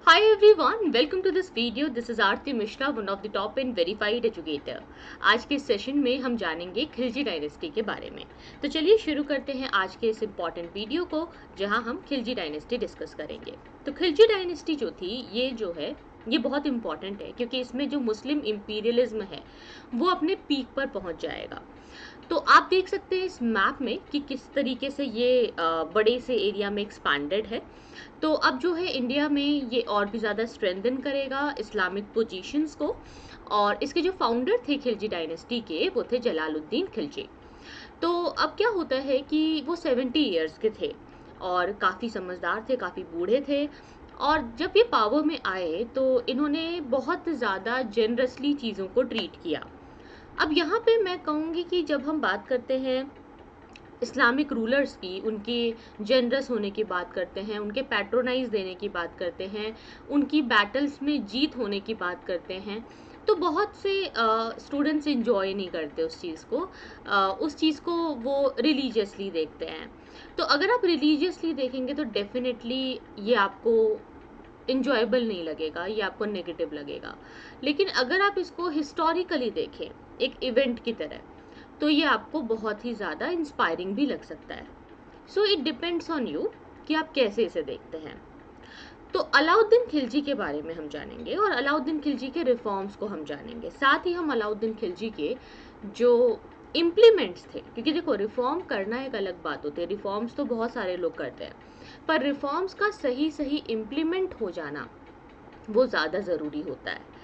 Hi everyone, welcome to this video. This is Aarti Mishra, one of the top and verified educator. आज के session में हम जानेंगे Khilji dynasty के बारे में। तो चलिए शुरू करते हैं आज के इस इम्पॉर्टेंट वीडियो को, जहां हम खिलजी डायनेस्टी डिस्कस करेंगे। तो खिलजी डायनेस्टी जो थी, ये बहुत इंपॉर्टेंट है क्योंकि इसमें जो मुस्लिम इंपीरियलिज्म है वो अपने पीक पर पहुंच जाएगा। तो आप देख सकते हैं इस मैप में कि किस तरीके से ये बड़े से एरिया में एक्सपैंडेड है। तो अब जो है इंडिया में ये और भी ज़्यादा स्ट्रेंथन करेगा इस्लामिक पोजीशंस को। और इसके जो फाउंडर थे खिलजी डायनेस्टी के, वो थे जलालुद्दीन खिलजी। तो अब क्या होता है कि वो 70 ईयर्स के थे और काफ़ी समझदार थे, काफ़ी बूढ़े थे। और जब ये पावर में आए तो इन्होंने बहुत ज़्यादा जेनरसली चीज़ों को ट्रीट किया। अब यहाँ पे मैं कहूँगी कि जब हम बात करते हैं इस्लामिक रूलर्स की, उनके जनरस होने की बात करते हैं, उनके पैट्रोनाइज देने की बात करते हैं, उनकी बैटल्स में जीत होने की बात करते हैं, तो बहुत से स्टूडेंट्स इंजॉय नहीं करते उस चीज़ को। उस चीज़ को वो रिलीजियसली देखते हैं। तो अगर आप रिलीजियसली देखेंगे तो डेफिनेटली ये आपको इंजॉयबल नहीं लगेगा, ये आपको नेगेटिव लगेगा। लेकिन अगर आप इसको हिस्टोरिकली देखें एक इवेंट की तरह, तो ये आपको बहुत ही ज़्यादा इंस्पायरिंग भी लग सकता है। So it depends on you कि आप कैसे इसे देखते हैं। तो अलाउद्दीन खिलजी के बारे में हम जानेंगे और अलाउद्दीन खिलजी के रिफॉर्म्स को हम जानेंगे। साथ ही हम अलाउद्दीन खिलजी के जो इम्प्लीमेंट्स थे, क्योंकि देखो रिफॉर्म करना एक अलग बात होती है, रिफॉर्म्स तो बहुत सारे लोग करते हैं, पर रिफॉर्म्स का सही सही इम्प्लीमेंट हो जाना वो ज़्यादा ज़रूरी होता है।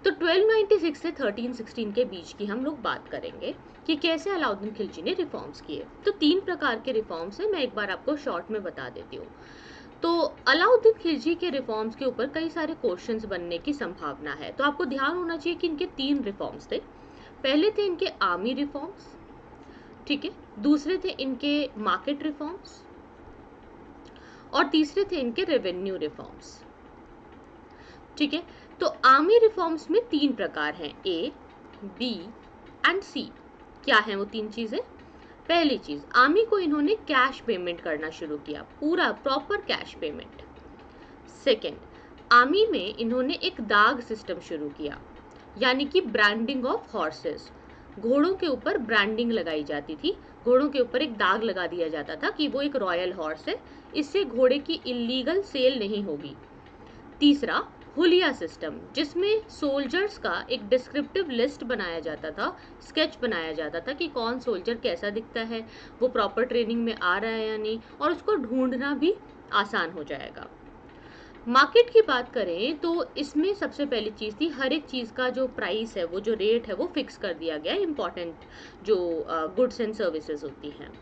तो 1296 से 1316 के बीच की हम लोग बात करेंगे कि कैसे अलाउद्दीन खिलजी ने रिफॉर्म्स किए। तो 3 प्रकार के रिफॉर्म्स हैं, मैं एक बार आपको शॉर्ट में बता देती हूँ। तो अलाउद्दीन खिलजी के रिफॉर्म्स के ऊपर कई सारे क्वेश्चंस बनने की संभावना है। तो आपको ध्यान होना चाहिए कि इनके 3 रिफॉर्म्स थे। पहले थे इनके आर्मी रिफॉर्म्स, ठीक है, दूसरे थे इनके मार्केट रिफॉर्म्स और तीसरे थे इनके रेवेन्यू रिफॉर्म्स, ठीक है। तो आर्मी रिफॉर्म्स में 3 प्रकार हैं, ए, बी एंड सी। क्या है वो 3 चीजें? पहली चीज, आर्मी को इन्होंने कैश पेमेंट करना शुरू किया, पूरा proper cash payment. Second, army में इन्होंने एक दाग सिस्टम शुरू किया, यानी कि ब्रांडिंग ऑफ हॉर्सेस। घोड़ों के ऊपर ब्रांडिंग लगाई जाती थी, घोड़ों के ऊपर एक दाग लगा दिया जाता था कि वो एक रॉयल हॉर्स है, इससे घोड़े की इलीगल सेल नहीं होगी। तीसरा, हुलिया सिस्टम, जिसमें सोल्जर्स का एक डिस्क्रिप्टिव लिस्ट बनाया जाता था, स्केच बनाया जाता था कि कौन सोल्जर कैसा दिखता है, वो प्रॉपर ट्रेनिंग में आ रहा है या नहीं, और उसको ढूंढना भी आसान हो जाएगा। मार्केट की बात करें तो इसमें सबसे पहली चीज़ थी, हर एक चीज़ का जो प्राइस है, वो जो रेट है, वो फिक्स कर दिया गया, इंपॉर्टेंट जो गुड्स एंड सर्विसेज होती हैं।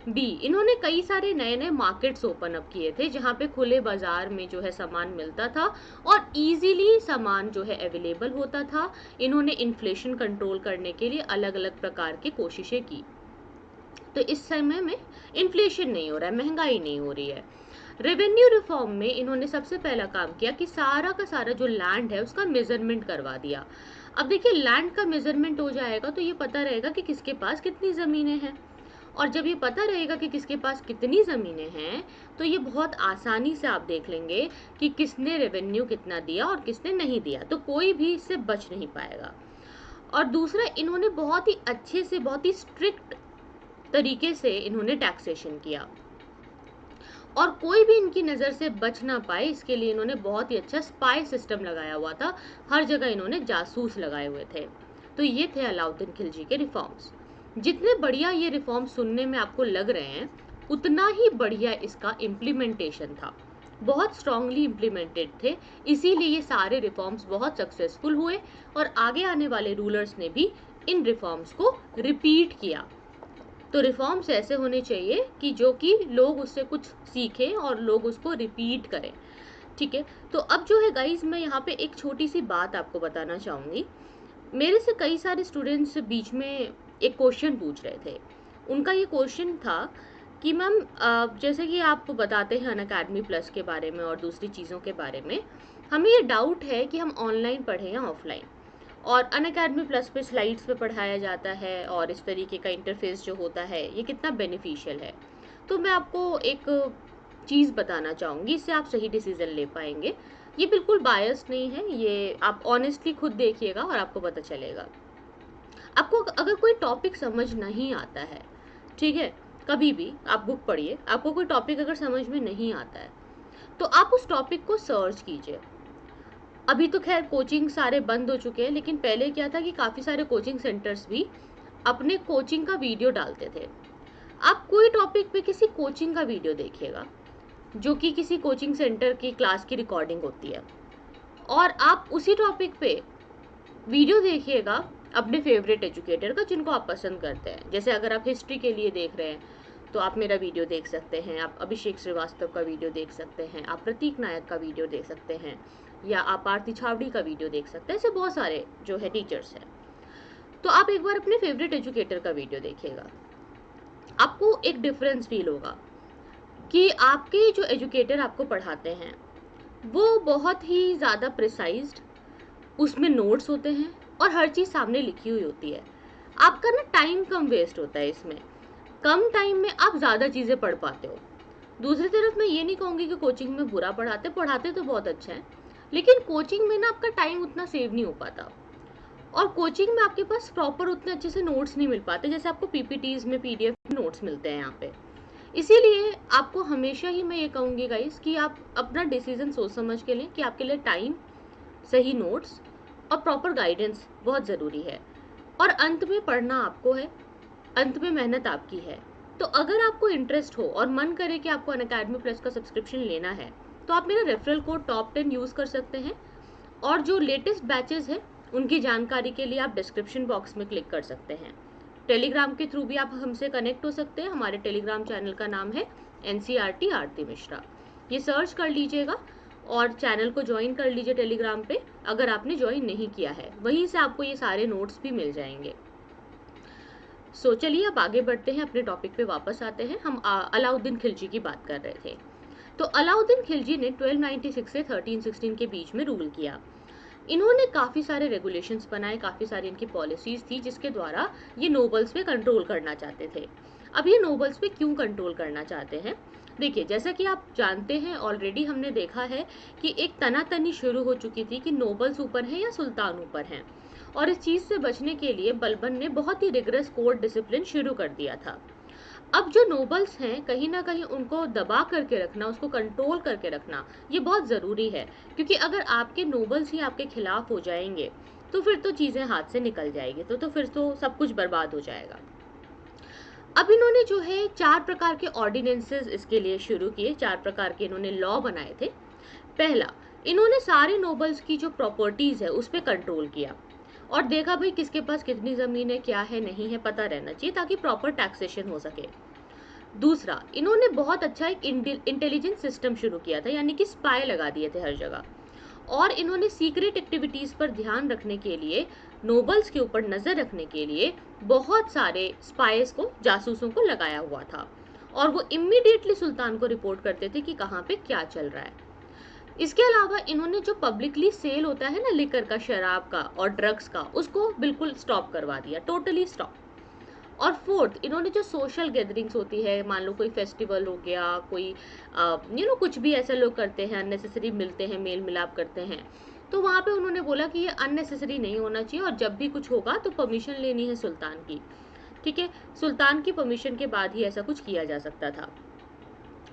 बी, इन्होंने कई सारे नए नए मार्केट्स ओपन अप किए थे, जहाँ पे खुले बाजार में जो है सामान मिलता था और इजीली सामान जो है अवेलेबल होता था। इन्होंने इन्फ्लेशन कंट्रोल करने के लिए अलग अलग प्रकार की कोशिशें की। तो इस समय में इन्फ्लेशन नहीं हो रहा है, महंगाई नहीं हो रही है। रेवेन्यू रिफॉर्म में इन्होंने सबसे पहला काम किया कि सारा का सारा जो लैंड है उसका मेजरमेंट करवा दिया। अब देखिए, लैंड का मेजरमेंट हो जाएगा तो ये पता रहेगा कि किसके पास कितनी ज़मीनें हैं, और जब ये पता रहेगा कि किसके पास कितनी ज़मीनें हैं तो ये बहुत आसानी से आप देख लेंगे कि किसने रेवेन्यू कितना दिया और किसने नहीं दिया, तो कोई भी इससे बच नहीं पाएगा। और दूसरा, इन्होंने बहुत ही अच्छे से, बहुत ही स्ट्रिक्ट तरीके से इन्होंने टैक्सेशन किया और कोई भी इनकी नज़र से बच ना पाए, इसके लिए इन्होंने बहुत ही अच्छा स्पाई सिस्टम लगाया हुआ था, हर जगह इन्होंने जासूस लगाए हुए थे। तो ये थे अलाउद्दीन खिलजी के रिफॉर्म्स। जितने बढ़िया ये रिफॉर्म सुनने में आपको लग रहे हैं, उतना ही बढ़िया इसका इम्प्लीमेंटेशन था, बहुत स्ट्रांगली इम्प्लीमेंटेड थे। इसीलिए ये सारे रिफॉर्म्स बहुत सक्सेसफुल हुए और आगे आने वाले रूलर्स ने भी इन रिफॉर्म्स को रिपीट किया। तो रिफॉर्म्स ऐसे होने चाहिए कि जो कि लोग उससे कुछ सीखें और लोग उसको रिपीट करें, ठीक है। तो अब जो है गाइज, मैं यहाँ पे एक छोटी सी बात आपको बताना चाहूँगी। मेरे से कई सारे स्टूडेंट्स बीच में एक क्वेश्चन पूछ रहे थे। उनका ये क्वेश्चन था कि मैम, जैसे कि आप बताते हैं अनअकैडमी प्लस के बारे में और दूसरी चीज़ों के बारे में, हमें ये डाउट है कि हम ऑनलाइन पढ़ें या ऑफलाइन, और अनअकैडमी प्लस पे स्लाइड्स पे पढ़ाया जाता है और इस तरीके का इंटरफेस जो होता है ये कितना बेनिफिशियल है। तो मैं आपको एक चीज़ बताना चाहूँगी, इससे आप सही डिसीजन ले पाएंगे। ये बिल्कुल बायस नहीं है, ये आप ऑनेस्टली खुद देखिएगा और आपको पता चलेगा। आपको अगर कोई टॉपिक समझ नहीं आता है, ठीक है, कभी भी आप बुक पढ़िए, आपको कोई टॉपिक अगर समझ में नहीं आता है तो आप उस टॉपिक को सर्च कीजिए। अभी तो खैर कोचिंग सारे बंद हो चुके हैं, लेकिन पहले क्या था कि काफ़ी सारे कोचिंग सेंटर्स भी अपने कोचिंग का वीडियो डालते थे। आप कोई टॉपिक पे किसी कोचिंग का वीडियो देखिएगा, जो कि किसी कोचिंग सेंटर की क्लास की रिकॉर्डिंग होती है, और आप उसी टॉपिक पे वीडियो देखिएगा अपने फेवरेट एजुकेटर का, जिनको आप पसंद करते हैं। जैसे अगर आप हिस्ट्री के लिए देख रहे हैं तो आप मेरा वीडियो देख सकते हैं, आप अभिषेक श्रीवास्तव का वीडियो देख सकते हैं, आप प्रतीक नायक का वीडियो देख सकते हैं, या आप आरती छावड़ी का वीडियो देख सकते हैं। ऐसे बहुत सारे जो है टीचर्स हैं। तो आप एक बार अपने फेवरेट एजुकेटर का वीडियो देखिएगा, आपको एक डिफरेंस फील होगा कि आपके जो एजुकेटर आपको पढ़ाते हैं वो बहुत ही ज़्यादा प्रिसाइज्ड, उसमें नोट्स होते हैं और हर चीज़ सामने लिखी हुई होती है। आपका ना टाइम कम वेस्ट होता है इसमें, कम टाइम में आप ज़्यादा चीज़ें पढ़ पाते हो। दूसरी तरफ मैं ये नहीं कहूँगी कि कोचिंग में बुरा पढ़ाते तो बहुत अच्छा है, लेकिन कोचिंग में ना आपका टाइम उतना सेव नहीं हो पाता, और कोचिंग में आपके पास प्रॉपर उतने अच्छे से नोट्स नहीं मिल पाते जैसे आपको पीपीटीज में पीडीएफ नोट्स मिलते हैं यहाँ पे। इसीलिए आपको हमेशा ही मैं ये कहूँगी गाइस कि आप अपना डिसीजन सोच समझ के लें कि आपके लिए टाइम, सही नोट्स और प्रॉपर गाइडेंस बहुत ज़रूरी है। और अंत में पढ़ना आपको है, अंत में मेहनत आपकी है। तो अगर आपको इंटरेस्ट हो और मन करे कि आपको अनअकैडमी प्लस का सब्सक्रिप्शन लेना है तो आप मेरा रेफरल कोड टॉप 10 यूज़ कर सकते हैं, और जो लेटेस्ट बैचेस हैं उनकी जानकारी के लिए आप डिस्क्रिप्शन बॉक्स में क्लिक कर सकते हैं। टेलीग्राम के थ्रू भी आप हमसे कनेक्ट हो सकते हैं। हमारे टेलीग्राम चैनल का नाम है NCERT आरती मिश्रा, ये सर्च कर लीजिएगा और चैनल को ज्वाइन कर लीजिए टेलीग्राम पे अगर आपने ज्वाइन नहीं किया है। वहीं से आपको ये सारे नोट्स भी मिल जाएंगे। सो चलिए अब आगे बढ़ते हैं, अपने टॉपिक पे वापस आते हैं। हम अलाउद्दीन खिलजी की बात कर रहे थे। तो अलाउद्दीन खिलजी ने 1296 से 1316 के बीच में रूल किया। इन्होंने काफ़ी सारे रेगुलेशंस बनाए, काफ़ी सारी इनकी पॉलिसीज़ थी जिसके द्वारा ये नोबल्स पे कंट्रोल करना चाहते थे। अब ये नोबल्स पे क्यों कंट्रोल करना चाहते हैं? देखिए, जैसा कि आप जानते हैं, ऑलरेडी हमने देखा है कि एक तनातनी शुरू हो चुकी थी कि नोबल्स ऊपर हैं या सुल्तान ऊपर हैं, और इस चीज़ से बचने के लिए बलबन ने बहुत ही रिगरस कोर्ट डिसिप्लिन शुरू कर दिया था। अब जो नोबल्स हैं, कहीं ना कहीं उनको दबा करके रखना, उसको कंट्रोल करके रखना, ये बहुत ज़रूरी है, क्योंकि अगर आपके नोबल्स ही आपके खिलाफ हो जाएंगे तो फिर तो चीज़ें हाथ से निकल जाएगी, तो फिर तो सब कुछ बर्बाद हो जाएगा। अब इन्होंने जो है 4 प्रकार के ऑर्डिनेंसेस इसके लिए शुरू किए, 4 प्रकार के इन्होंने लॉ बनाए थे। पहला, इन्होंने सारे नोबल्स की जो प्रॉपर्टीज़ है उस पर कंट्रोल किया और देखा भाई किसके पास कितनी ज़मीन है, क्या है, नहीं है, पता रहना चाहिए ताकि प्रॉपर टैक्सेशन हो सके। दूसरा, इन्होंने बहुत अच्छा एक इंटेलिजेंस सिस्टम शुरू किया था, यानी कि स्पाई लगा दिए थे हर जगह, और इन्होंने सीक्रेट एक्टिविटीज़ पर ध्यान रखने के लिए, नोबल्स के ऊपर नज़र रखने के लिए बहुत सारे स्पाइस को, जासूसों को लगाया हुआ था, और वो इम्मीडिएटली सुल्तान को रिपोर्ट करते थे कि कहाँ पे क्या चल रहा है। इसके अलावा इन्होंने जो पब्लिकली सेल होता है ना लिकर का, शराब का और ड्रग्स का, उसको बिल्कुल स्टॉप करवा दिया, टोटली स्टॉप। और फोर्थ, इन्होंने जो सोशल गैदरिंग्स होती है, मान लो कोई फेस्टिवल हो गया, कोई कुछ भी ऐसा लोग करते हैं, अननेसेसरी मिलते हैं, मेल मिलाप करते हैं, तो वहाँ पे उन्होंने बोला कि ये अननेसेसरी नहीं होना चाहिए, और जब भी कुछ होगा तो परमिशन लेनी है सुल्तान की। ठीक है, सुल्तान की परमिशन के बाद ही ऐसा कुछ किया जा सकता था।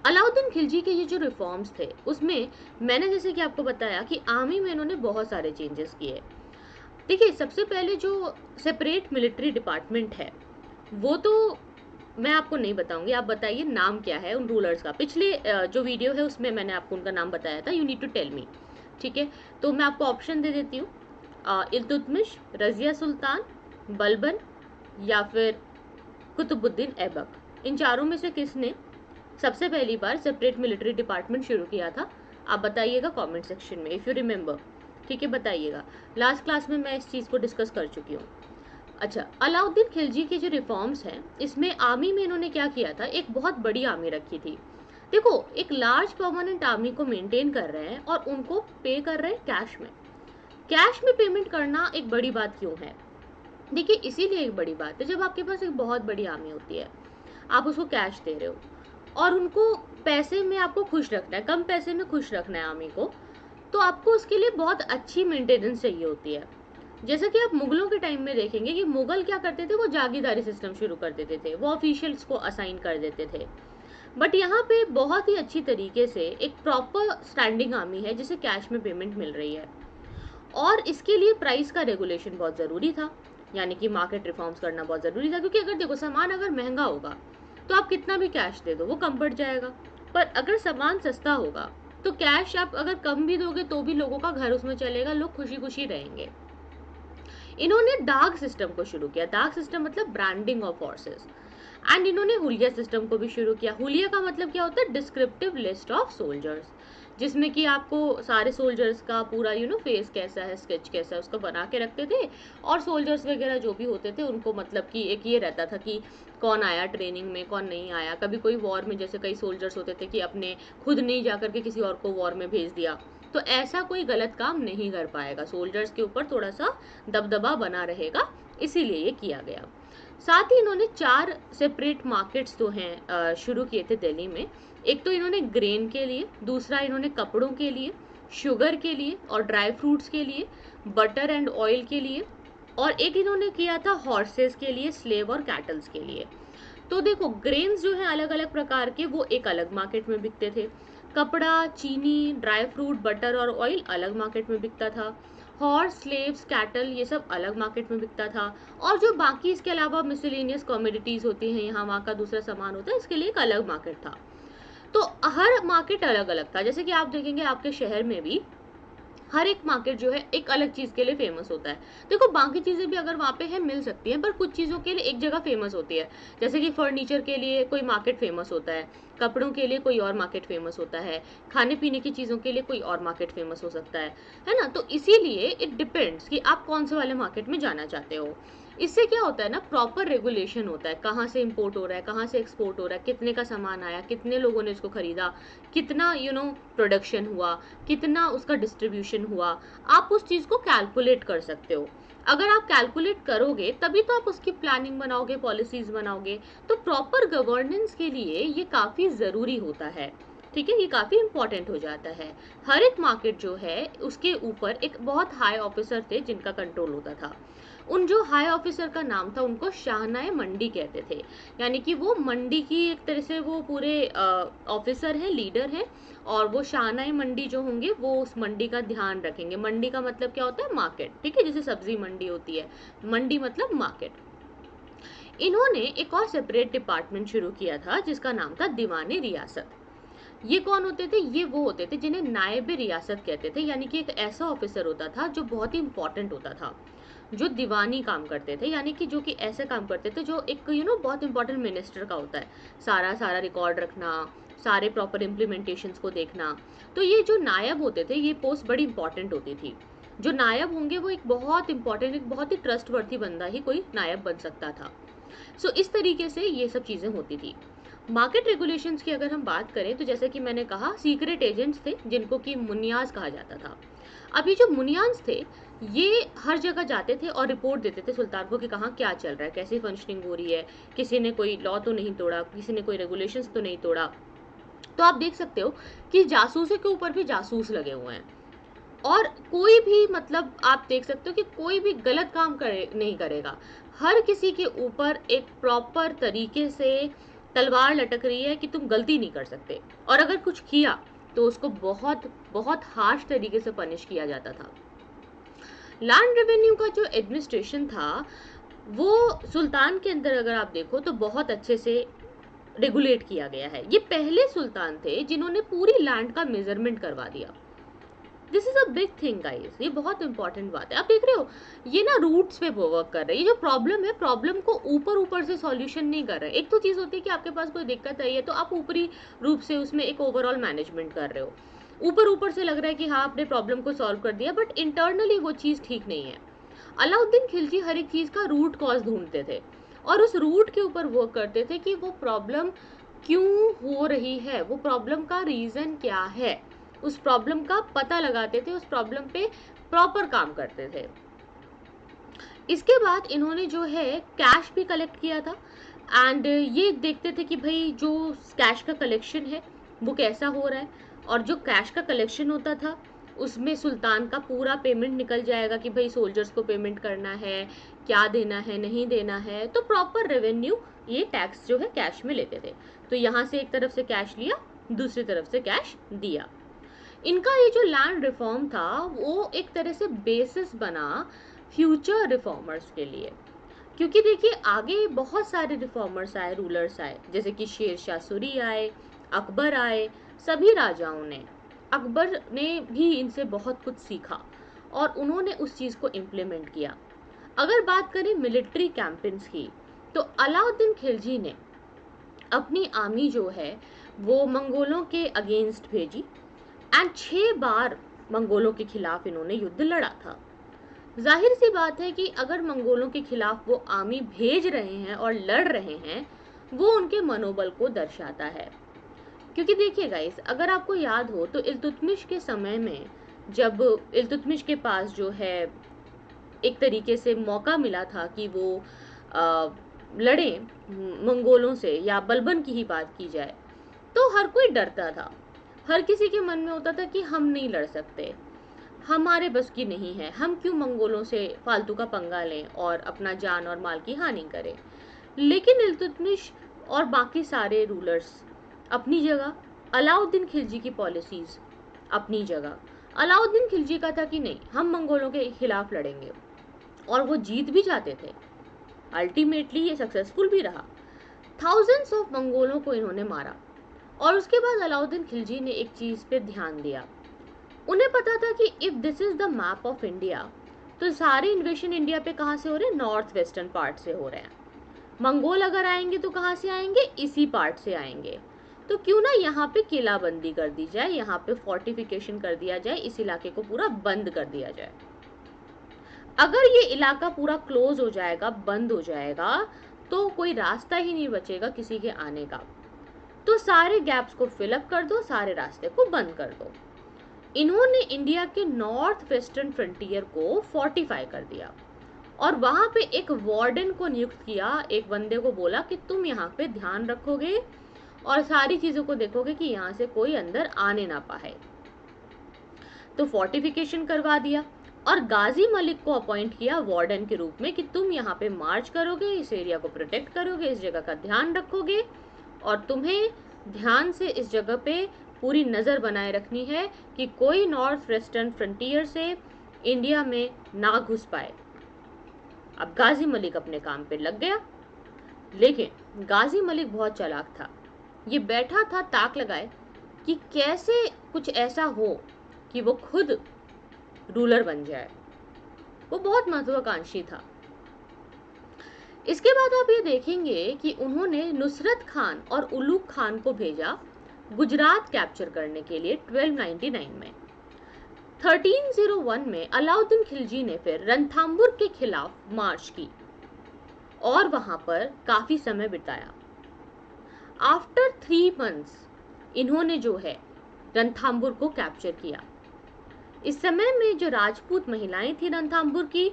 अलाउद्दीन खिलजी के ये जो रिफॉर्म्स थे उसमें मैंने जैसे कि आपको बताया कि आर्मी में इन्होंने बहुत सारे चेंजेस किए। देखिए, सबसे पहले जो सेपरेट मिलिट्री डिपार्टमेंट है वो तो मैं आपको नहीं बताऊंगी, आप बताइए नाम क्या है उन रूलर्स का। पिछले जो वीडियो है उसमें मैंने आपको उनका नाम बताया था, you need to tell me. ठीक है, तो मैं आपको ऑप्शन दे देती हूँ, इल्तुतमिश, रजिया सुल्तान, बलबन या फिर कुतुबुद्दीन ऐबक। इन चारों में से किसने सबसे पहली बार सेपरेट मिलिट्री डिपार्टमेंट शुरू किया था? आप बताइएगा कमेंट सेक्शन में, इफ़ यू रिमेंबर। ठीक है, बताइएगा। लास्ट क्लास में मैं इस चीज़ को डिस्कस कर चुकी हूँ। अच्छा, अलाउद्दीन खिलजी के जो रिफॉर्म्स हैं इसमें आर्मी में इन्होंने क्या किया था, एक बहुत बड़ी आर्मी रखी थी। देखो, एक लार्ज परमानेंट आर्मी को मेंटेन कर रहे हैं और उनको पे कर रहे हैं कैश में। कैश में पेमेंट करना एक बड़ी बात क्यों है? देखिए, इसीलिए एक बड़ी बात है, जब आपके पास एक बहुत बड़ी आर्मी होती है, आप उसको कैश दे रहे हो और उनको पैसे में आपको खुश रखना है, कम पैसे में खुश रखना है आर्मी को, तो आपको उसके लिए बहुत अच्छी मेंटेनेंस चाहिए होती है। जैसा कि आप मुगलों के टाइम में देखेंगे कि मुगल क्या करते थे, वो जागीरदारी सिस्टम शुरू कर देते थे, वो ऑफिशियल्स को असाइन कर देते थे। बट यहाँ पे बहुत ही अच्छी तरीके से एक प्रॉपर स्टैंडिंग आर्मी है जिसे कैश में पेमेंट मिल रही है। और इसके लिए प्राइस का रेगुलेशन बहुत ज़रूरी था, यानी कि मार्केट रिफॉर्म्स करना बहुत ज़रूरी था, क्योंकि अगर देखो सामान अगर महंगा होगा तो आप कितना भी कैश दे दो वो कम पड़ जाएगा, पर अगर सामान सस्ता होगा तो कैश आप अगर कम भी दोगे तो भी लोगों का घर उसमें चलेगा, लोग खुशी खुशी रहेंगे। इन्होंने डाक सिस्टम को शुरू किया। डाक सिस्टम मतलब ब्रांडिंग ऑफ हॉर्सेस। एंड इन्होंने हुलिया सिस्टम को भी शुरू किया। हुलिया का मतलब क्या होता है, डिस्क्रिप्टिव लिस्ट ऑफ सोल्जर्स, जिसमें कि आपको सारे सोल्जर्स का पूरा फेस कैसा है, स्केच कैसा है, उसको बना के रखते थे। और सोल्जर्स वगैरह जो भी होते थे उनको मतलब कि एक ये रहता था कि कौन आया ट्रेनिंग में, कौन नहीं आया। कभी कोई वॉर में, जैसे कई सोल्जर्स होते थे कि अपने खुद नहीं जा करके किसी और को वॉर में भेज दिया, तो ऐसा कोई गलत काम नहीं कर पाएगा, सोल्जर्स के ऊपर थोड़ा सा दबदबा बना रहेगा, इसीलिए ये किया गया। साथ ही इन्होंने 4 सेपरेट मार्केट्स जो हैं शुरू किए थे दिल्ली में। एक तो इन्होंने ग्रेन के लिए, दूसरा इन्होंने कपड़ों के लिए, शुगर के लिए और ड्राई फ्रूट्स के लिए, बटर एंड ऑयल के लिए, और एक इन्होंने किया था हॉर्सेस के लिए, स्लेव और कैटल्स के लिए। तो देखो ग्रेन्स जो हैं अलग अलग प्रकार के, वो एक अलग मार्केट में बिकते थे। कपड़ा, चीनी, ड्राई फ्रूट, बटर और ऑयल अलग मार्केट में बिकता था। हॉर्स, स्लेव्स, कैटल ये सब अलग मार्केट में बिकता था। और जो बाकी इसके अलावा मिसलेनियस कमोडिटीज होती हैं, यहाँ वहाँ का दूसरा सामान होता है, इसके लिए एक अलग मार्केट था। तो हर मार्केट अलग अलग था। जैसे कि आप देखेंगे आपके शहर में भी हर एक मार्केट जो है एक अलग चीज़ के लिए फेमस होता है। देखो बाकी चीज़ें भी अगर वहाँ पे है मिल सकती हैं, पर कुछ चीज़ों के लिए एक जगह फेमस होती है। जैसे कि फर्नीचर के लिए कोई मार्केट फेमस होता है, कपड़ों के लिए कोई और मार्केट फेमस होता है, खाने पीने की चीज़ों के लिए कोई और मार्केट फेमस हो सकता है ना। तो इसीलिए इट डिपेंड्स कि आप कौन से वाले मार्केट में जाना चाहते हो। इससे क्या होता है ना, प्रॉपर रेगुलेशन होता है, कहाँ से इंपोर्ट हो रहा है, कहाँ से एक्सपोर्ट हो रहा है, कितने का सामान आया, कितने लोगों ने इसको खरीदा, कितना प्रोडक्शन हुआ, कितना उसका डिस्ट्रीब्यूशन हुआ। आप उस चीज़ को कैलकुलेट कर सकते हो। अगर आप कैलकुलेट करोगे तभी तो आप उसकी प्लानिंग बनाओगे, पॉलिसीज बनाओगे। तो प्रॉपर गवर्नेंस के लिए ये काफ़ी ज़रूरी होता है, ठीक है, ये काफ़ी इंपॉर्टेंट हो जाता है। हर एक मार्केट जो है उसके ऊपर एक बहुत हाई ऑफिसर थे जिनका कंट्रोल होता था। उन जो हाई ऑफिसर का नाम था उनको शाहनाए मंडी कहते थे, यानी कि वो मंडी की एक तरह से वो पूरे ऑफिसर हैं, लीडर हैं, और वो शाहनाए मंडी जो होंगे वो उस मंडी का ध्यान रखेंगे। मंडी का मतलब क्या होता है, मार्केट, ठीक है, जैसे सब्जी मंडी होती है, मंडी मतलब मार्केट। इन्होंने एक और सेपरेट डिपार्टमेंट शुरू किया था जिसका नाम था दीवाने रियासत। ये कौन होते थे, ये वो होते थे जिन्हें नायब रियासत कहते थे, यानी कि एक ऐसा ऑफिसर होता था जो बहुत ही इंपॉर्टेंट होता था, जो दीवानी काम करते थे, यानी कि जो कि ऐसे काम करते थे जो एक बहुत इंपॉर्टेंट मिनिस्टर का होता है, सारा सारा रिकॉर्ड रखना, सारे प्रॉपर इम्प्लीमेंटेशंस को देखना। तो ये जो नायब होते थे ये पोस्ट बड़ी इंपॉर्टेंट होती थी। जो नायब होंगे वो एक बहुत इंपॉर्टेंट, एक बहुत ही ट्रस्टवर्थी बंदा ही कोई नायब बन सकता था। सो इस तरीके से ये सब चीज़ें होती थी। मार्केट रेगुलेशंस की अगर हम बात करें तो जैसे कि मैंने कहा सीक्रेट एजेंट्स थे जिनको कि मुनियाज कहा जाता था। अब ये जो मुनियाज थे ये हर जगह जाते थे और रिपोर्ट देते थे सुल्तान को कि कहाँ क्या चल रहा है, कैसी फंक्शनिंग हो रही है, किसी ने कोई लॉ तो नहीं तोड़ा, किसी ने कोई रेगुलेशंस तो नहीं तोड़ा। तो आप देख सकते हो कि जासूसों के ऊपर भी जासूस लगे हुए हैं, और कोई भी मतलब आप देख सकते हो कि कोई भी गलत काम नहीं करेगा। हर किसी के ऊपर एक प्रॉपर तरीके से तलवार लटक रही है कि तुम गलती नहीं कर सकते, और अगर कुछ किया तो उसको बहुत बहुत हार्श तरीके से पनिश किया जाता था। लैंड रेवेन्यू का जो एडमिनिस्ट्रेशन था वो सुल्तान के अंदर अगर आप देखो तो बहुत अच्छे से रेगुलेट किया गया है। ये पहले सुल्तान थे जिन्होंने पूरी लैंड का मेजरमेंट करवा दिया। This is a big thing guys, ये बहुत इंपॉर्टेंट बात है। आप देख रहे हो ये ना रूट्स पे वर्क कर रहे हैं। ये जो प्रॉब्लम है, प्रॉब्लम को ऊपर ऊपर से सॉल्यूशन नहीं कर रहे। एक तो चीज होती है कि आपके पास कोई दिक्कत आई है तो आप ऊपरी रूप से उसमें एक ओवरऑल मैनेजमेंट कर रहे हो, ऊपर ऊपर से लग रहा है कि हाँ आपने प्रॉब्लम को सॉल्व कर दिया, बट इंटरनली वो चीज ठीक नहीं है। अलाउद्दीन खिलजी हर एक चीज का रूट कॉज ढूंढते थे और उस रूट के ऊपर वर्क करते थे कि वो प्रॉब्लम क्यों हो रही है, वो प्रॉब्लम का रीजन क्या है, उस प्रॉब्लम का पता लगाते थे, उस प्रॉब्लम पे प्रॉपर काम करते थे। इसके बाद इन्होंने जो है कैश भी कलेक्ट किया था, एंड ये देखते थे कि भाई जो कैश का कलेक्शन है वो कैसा हो रहा है, और जो कैश का कलेक्शन होता था उसमें सुल्तान का पूरा पेमेंट निकल जाएगा कि भाई सोल्जर्स को पेमेंट करना है, क्या देना है, नहीं देना है। तो प्रॉपर रेवेन्यू ये टैक्स जो है कैश में लेते थे। तो यहाँ से एक तरफ से कैश लिया, दूसरी तरफ से कैश दिया। इनका ये जो लैंड रिफॉर्म था वो एक तरह से बेसिस बना फ्यूचर रिफॉर्मर्स के लिए, क्योंकि देखिए आगे बहुत सारे रिफॉर्मर्स आए, रूलर्स आए, जैसे कि शेर शाह सूरी आए, अकबर आए, सभी राजाओं ने, अकबर ने भी इनसे बहुत कुछ सीखा और उन्होंने उस चीज़ को इम्प्लीमेंट किया। अगर बात करें मिलिट्री कैंपेन्स की, तो अलाउद्दीन खिलजी ने अपनी आर्मी जो है वो मंगोलों के अगेंस्ट भेजी एंड 6 बार मंगोलों के खिलाफ इन्होंने युद्ध लड़ा था। जाहिर सी बात है कि अगर मंगोलों के खिलाफ वो आर्मी भेज रहे हैं और लड़ रहे हैं, वो उनके मनोबल को दर्शाता है। क्योंकि देखिए गाइस, अगर आपको याद हो तो इल्तुतमिश के समय में जब इल्तुतमिश के पास जो है एक तरीके से मौका मिला था कि वो लड़े मंगोलों से, या बलबन की ही बात की जाए, तो हर कोई डरता था। हर किसी के मन में होता था कि हम नहीं लड़ सकते, हमारे बस की नहीं है, हम क्यों मंगोलों से फालतू का पंगा लें और अपना जान और माल की हानि करें। लेकिन इल्तुतमिश और बाकी सारे रूलर्स अपनी जगह, अलाउद्दीन खिलजी की पॉलिसीज अपनी जगह। अलाउद्दीन खिलजी का था कि नहीं, हम मंगोलों के खिलाफ लड़ेंगे, और वो जीत भी जाते थे। अल्टीमेटली ये सक्सेसफुल भी रहा। थाउजेंड्स ऑफ मंगोलों को इन्होंने मारा। और उसके बाद अलाउद्दीन खिलजी ने एक चीज़ पे ध्यान दिया। उन्हें पता था कि if this is the map of India, तो सारे इन्वेशन इंडिया पे कहाँ से हो रहे हैं? नॉर्थ वेस्टर्न पार्ट से हो रहे हैं। मंगोल अगर आएंगे तो कहाँ से आएंगे? इसी पार्ट से आएंगे। तो क्यों ना यहाँ पे किलाबंदी कर दी जाए, यहाँ पे फोर्टिफिकेशन कर दिया जाए, इस इलाके को पूरा बंद कर दिया जाए। अगर ये इलाका पूरा क्लोज हो जाएगा, बंद हो जाएगा, तो कोई रास्ता ही नहीं बचेगा किसी के आने का। तो सारे गैप्स को फिलअप कर दो, सारे रास्ते को बंद कर दो। इन्होंने इंडिया के नॉर्थ वेस्टर्न फ्रंटियर को फोर्टिफाई कर दिया और वहां पे एक वार्डन को नियुक्त किया। एक बंदे को बोला कि तुम यहाँ पे ध्यान रखोगे और सारी चीजों को देखोगे कि यहाँ से कोई अंदर आने ना पाए। तो फोर्टिफिकेशन करवा दिया और गाजी मलिक को अपॉइंट किया वार्डन के रूप में कि तुम यहाँ पे मार्च करोगे, इस एरिया को प्रोटेक्ट करोगे, इस जगह का ध्यान रखोगे, और तुम्हें ध्यान से इस जगह पे पूरी नज़र बनाए रखनी है कि कोई नॉर्थ वेस्टर्न फ्रंटियर से इंडिया में ना घुस पाए। अब गाजी मलिक अपने काम पे लग गया, लेकिन गाजी मलिक बहुत चालाक था। ये बैठा था ताक लगाए कि कैसे कुछ ऐसा हो कि वो खुद रूलर बन जाए। वो बहुत महत्वाकांक्षी था। इसके बाद आप ये देखेंगे कि उन्होंने नुसरत खान और उलूग खान को भेजा गुजरात कैप्चर करने के लिए 1299 में। 1301 में अलाउद्दीन खिलजी ने फिर रणथंभौर के खिलाफ मार्च की और वहां पर काफी समय बिताया। आफ्टर 3 मंथ्स इन्होंने जो है रणथंभौर को कैप्चर किया। इस समय में जो राजपूत महिलाएं थी रणथंभौर की,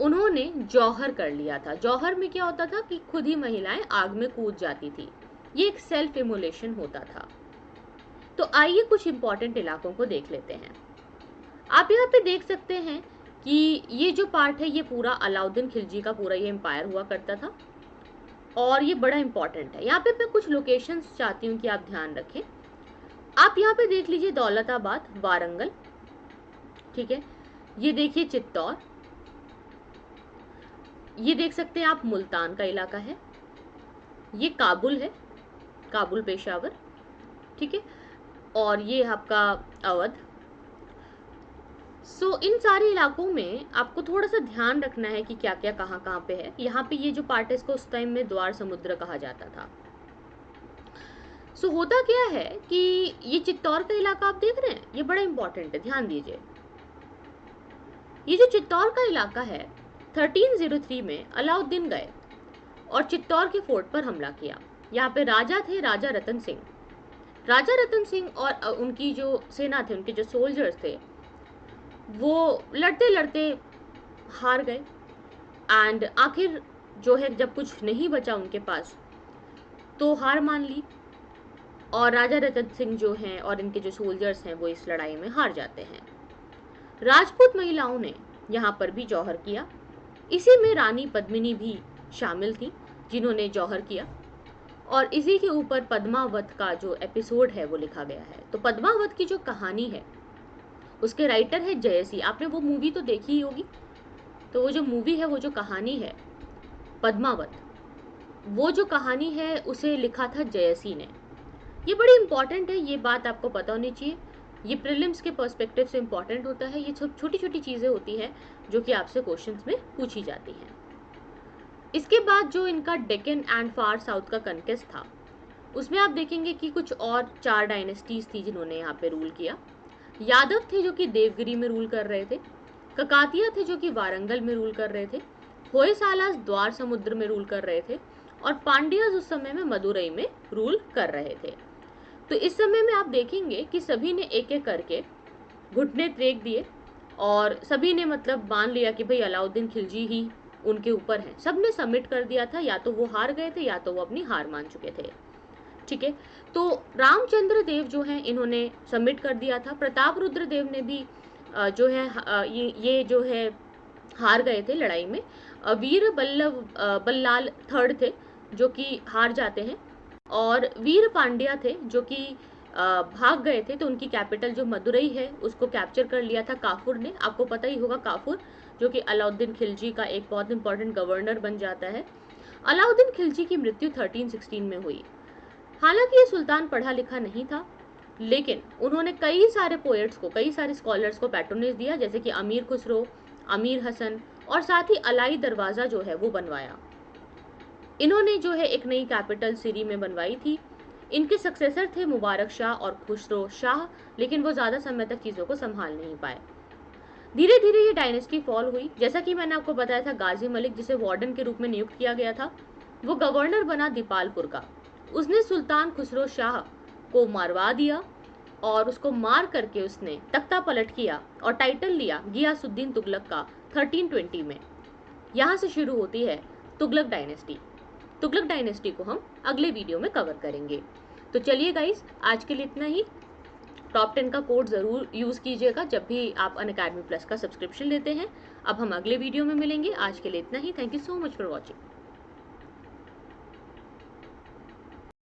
उन्होंने जौहर कर लिया था। जौहर में क्या होता था कि खुद ही महिलाएं आग में कूद जाती थी। ये एक सेल्फ इमोलेशन होता था। तो आइए कुछ इंपॉर्टेंट इलाकों को देख लेते हैं। आप यहाँ पे देख सकते हैं कि ये जो पार्ट है ये पूरा अलाउद्दीन खिलजी का पूरा ये एम्पायर हुआ करता था और ये बड़ा इंपॉर्टेंट है। यहाँ पे मैं कुछ लोकेशंस चाहती हूँ कि आप ध्यान रखें। आप यहाँ पे देख लीजिए दौलताबाद, वारंगल, ठीक है। ये देखिए चित्तौड़, ये देख सकते हैं आप मुल्तान का इलाका है। ये काबुल है, काबुल पेशावर, ठीक है। और ये आपका अवध। सो इन सारे इलाकों में आपको थोड़ा सा ध्यान रखना है कि क्या क्या कहाँ कहाँ पे है। यहाँ पे ये जो पार्ट है इसको उस टाइम में द्वार समुद्र कहा जाता था। सो होता क्या है कि ये चित्तौड़ का इलाका आप देख रहे हैं, ये बड़ा इंपॉर्टेंट है, ध्यान दीजिए। ये जो चित्तौड़ का इलाका है 1303 में अलाउद्दीन गए और चित्तौड़ के फोर्ट पर हमला किया। यहाँ पे राजा थे, राजा रतन सिंह। राजा रतन सिंह और उनकी जो सेना थे, उनके जो सोल्जर्स थे, वो लड़ते लड़ते हार गए एंड आखिर जो है जब कुछ नहीं बचा उनके पास तो हार मान ली। और राजा रतन सिंह जो हैं और इनके जो सोल्जर्स हैं वो इस लड़ाई में हार जाते हैं। राजपूत महिलाओं ने यहाँ पर भी जौहर किया। इसी में रानी पद्मिनी भी शामिल थी जिन्होंने जौहर किया, और इसी के ऊपर पद्मावत का जो एपिसोड है वो लिखा गया है। तो पद्मावत की जो कहानी है उसके राइटर है जयसी। आपने वो मूवी तो देखी ही होगी। तो वो जो मूवी है, वो जो कहानी है पद्मावत, वो जो कहानी है उसे लिखा था जयसी ने। ये बड़ी इंपॉर्टेंट है, ये बात आपको पता होनी चाहिए। ये प्रीलिम्स के पर्सपेक्टिव से इंपॉर्टेंट होता है। ये छोटी छोटी चीज़ें होती हैं जो कि आपसे क्वेश्चंस में पूछी जाती हैं। इसके बाद जो इनका डेक्कन एंड फार साउथ का कन्केस्ट था, उसमें आप देखेंगे कि कुछ और 4 डायनेस्टीज थी जिन्होंने यहाँ पे रूल किया। यादव थे जो कि देवगिरी में रूल कर रहे थे, ककातिया थे जो कि वारंगल में रूल कर रहे थे, होयसालास द्वार समुद्र में रूल कर रहे थे, और पांड्याज उस समय में मदुरई में रूल कर रहे थे। तो इस समय में आप देखेंगे कि सभी ने एक एक करके घुटने टेक दिए और सभी ने मतलब मान लिया कि भाई अलाउद्दीन खिलजी ही उनके ऊपर है। सबने सबमिट कर दिया था, या तो वो हार गए थे या तो वो अपनी हार मान चुके थे। ठीक है, तो रामचंद्र देव जो हैं इन्होंने सबमिट कर दिया था। प्रताप रुद्र देव ने भी जो है ये जो है हार गए थे लड़ाई में। वीर बल्लाल थर्ड थे जो कि हार जाते हैं, और वीर पांड्या थे जो कि भाग गए थे। तो उनकी कैपिटल जो मदुरई है उसको कैप्चर कर लिया था काफूर ने। आपको पता ही होगा काफूर जो कि अलाउद्दीन खिलजी का एक बहुत इंपॉर्टेंट गवर्नर बन जाता है। अलाउद्दीन खिलजी की मृत्यु 1316 में हुई। हालांकि ये सुल्तान पढ़ा लिखा नहीं था, लेकिन उन्होंने कई सारे पोएट्स को, कई सारे स्कॉलर्स को पैट्रोनेज दिया, जैसे कि अमीर खुसरो, अमीर हसन, और साथ ही अलाई दरवाज़ा जो है वो बनवाया। इन्होंने जो है एक नई कैपिटल सिरी में बनवाई थी। इनके सक्सेसर थे मुबारक शाह और खुसरो शाह, लेकिन वो ज़्यादा समय तक चीज़ों को संभाल नहीं पाए। धीरे धीरे ये डायनेस्टी फॉल हुई। जैसा कि मैंने आपको बताया था, गाजी मलिक जिसे वार्डन के रूप में नियुक्त किया गया था, वो गवर्नर बना दीपालपुर का। उसने सुल्तान खुसरो शाह को मारवा दिया और उसको मार करके उसने तख्ता पलट किया और टाइटल लिया गियासुद्दीन तुगलक का 1320 में। यहाँ से शुरू होती है तुगलक डायनेस्टी। तुगलक डायनेस्टी को हम अगले वीडियो में कवर करेंगे। तो चलिए गाइस, आज के लिए इतना ही। टॉप 10 का कोड ज़रूर यूज़ कीजिएगा जब भी आप अनअकैडमी प्लस का सब्सक्रिप्शन लेते हैं। अब हम अगले वीडियो में मिलेंगे। आज के लिए इतना ही। Thank you so much for watching.